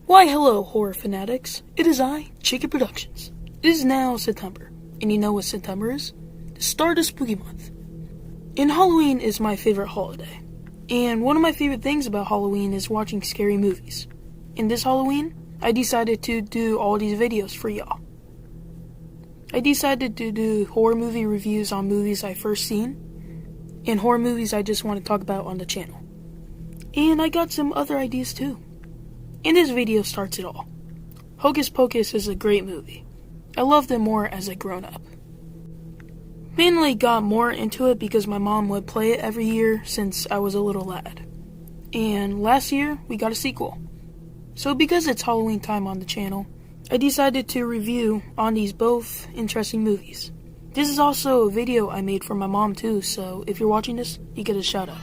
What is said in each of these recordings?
Why hello, horror fanatics. It is I, Chicken Productions. It is now September, and you know what September is? The start of spooky month. And Halloween is my favorite holiday. And one of my favorite things about Halloween is watching scary movies. And this Halloween, I decided to do all these videos for y'all. I decided to do horror movie reviews on movies I first seen, and horror movies I just want to talk about on the channel. And I got some other ideas too. And this video starts it all. Hocus Pocus is a great movie. I loved it more as a grown-up. Mainly got more into it because my mom would play it every year since I was a little lad. And last year, we got a sequel. So because it's Halloween time on the channel, I decided to review on these both interesting movies. This is also a video I made for my mom too, so if you're watching this, you get a shout out.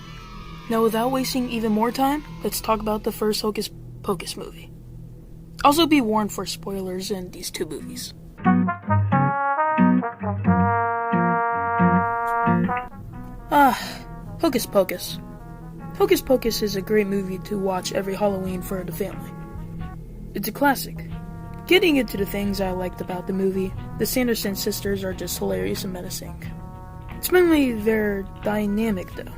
Now without wasting even more time, let's talk about the first Hocus Pocus movie. Also be warned for spoilers in these two movies. Hocus Pocus. Hocus Pocus is a great movie to watch every Halloween for the family. It's a classic. Getting into the things I liked about the movie, the Sanderson sisters are just hilarious and menacing. It's mainly their dynamic though.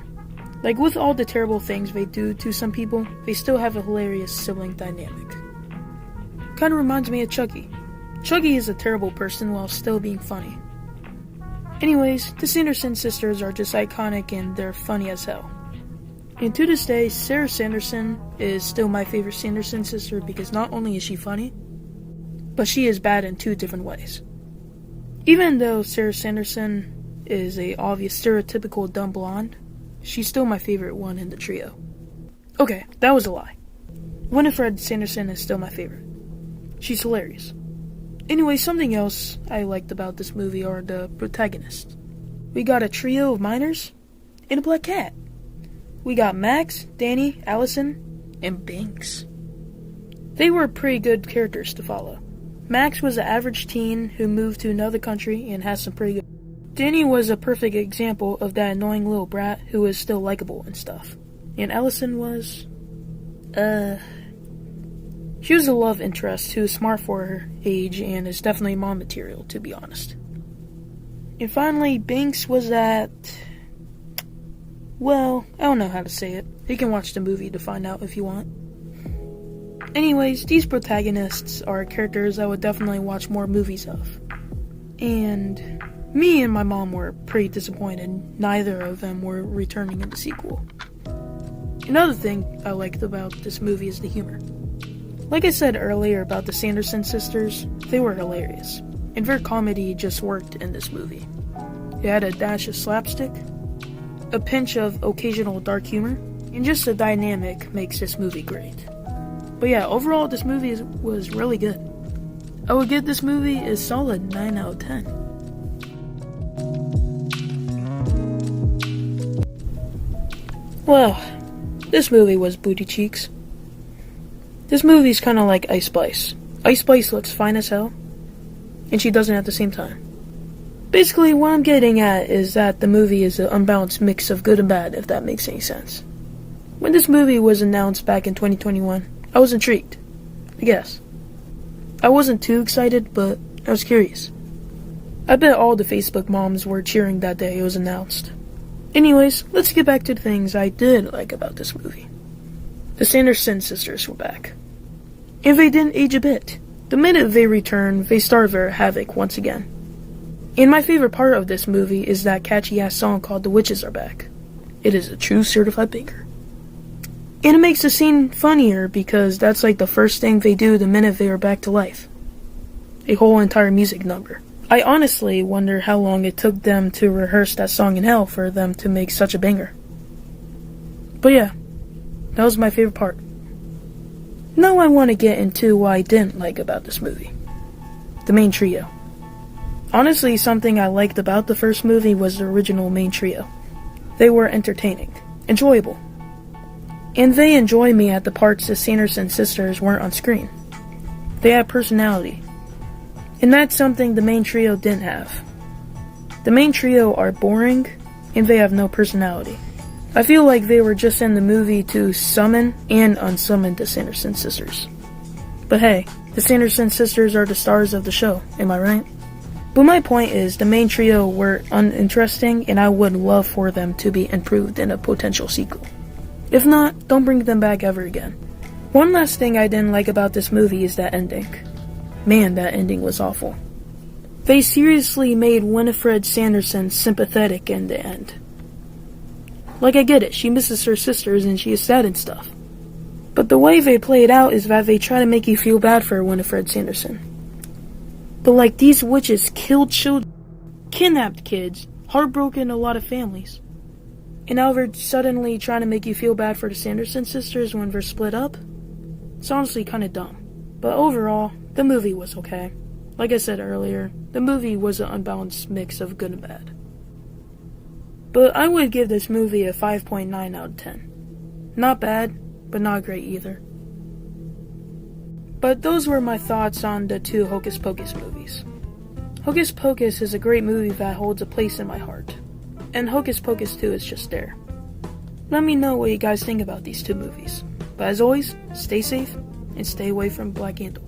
Like with all the terrible things they do to some people, they still have a hilarious sibling dynamic. Kinda reminds me of Chucky. Chucky is a terrible person while still being funny. Anyways, the Sanderson sisters are just iconic and they're funny as hell. And to this day, Sarah Sanderson is still my favorite Sanderson sister because not only is she funny, but she is bad in two different ways. Even though Sarah Sanderson is a obvious stereotypical dumb blonde, she's still my favorite one in the trio. Okay, that was a lie. Winifred Sanderson is still my favorite. She's hilarious. Anyway, something else I liked about this movie are the protagonists. We got a trio of minors and a black cat. We got Max, Danny, Allison, and Binks. They were pretty good characters to follow. Max was an average teen who moved to another country and has some pretty good... Danny was a perfect example of that annoying little brat who is still likable and stuff. And Allison was... She was a love interest who is smart for her age and is definitely mom material, to be honest. And finally, Binks was that... Well, I don't know how to say it. You can watch the movie to find out if you want. Anyways, these protagonists are characters I would definitely watch more movies of. And me and my mom were pretty disappointed neither of them were returning in the sequel. Another thing I liked about this movie is the humor. Like I said earlier about the Sanderson sisters, they were hilarious, and their comedy just worked in this movie. It had a dash of slapstick, a pinch of occasional dark humor, and just the dynamic makes this movie great. But yeah, overall this movie was really good. I would give this movie a solid 9 out of 10. Well, this movie was booty cheeks. This movie's kinda like Ice Spice. Ice Spice looks fine as hell, and she doesn't at the same time. Basically, what I'm getting at is that the movie is an unbalanced mix of good and bad, if that makes any sense. When this movie was announced back in 2021, I was intrigued, I guess. I wasn't too excited, but I was curious. I bet all the Facebook moms were cheering that day it was announced. Anyways, let's get back to the things I did like about this movie. The Sanderson sisters were back. And they didn't age a bit. The minute they returned, they started their havoc once again. And my favorite part of this movie is that catchy-ass song called The Witches Are Back. It is a true certified banger. And it makes the scene funnier because that's like the first thing they do the minute they are back to life. A whole entire music number. I honestly wonder how long it took them to rehearse that song in hell for them to make such a banger. But yeah, that was my favorite part. Now I want to get into what I didn't like about this movie. The main trio. Honestly, something I liked about the first movie was the original main trio. They were entertaining, enjoyable. And they enjoy me at the parts the Sanderson sisters weren't on screen. They had personality. And that's something the main trio didn't have. The main trio are boring, and they have no personality. I feel like they were just in the movie to summon and unsummon the Sanderson sisters. But hey, the Sanderson sisters are the stars of the show, am I right? But my point is, the main trio were uninteresting, and I would love for them to be improved in a potential sequel. If not, don't bring them back ever again. One last thing I didn't like about this movie is that ending. Man, that ending was awful. They seriously made Winifred Sanderson sympathetic in the end. Like, I get it, she misses her sisters and she is sad and stuff. But the way they play it out is that they try to make you feel bad for Winifred Sanderson. But like, these witches killed children, kidnapped kids, heartbroken a lot of families. And now they're suddenly trying to make you feel bad for the Sanderson sisters when they're split up? It's honestly kinda dumb. But overall, the movie was okay. Like I said earlier, the movie was an unbalanced mix of good and bad. But I would give this movie a 5.9 out of 10. Not bad, but not great either. But those were my thoughts on the 2 Hocus Pocus movies. Hocus Pocus is a great movie that holds a place in my heart. And Hocus Pocus 2 is just there. Let me know what you guys think about these 2 movies. But as always, stay safe and stay away from Black Candle.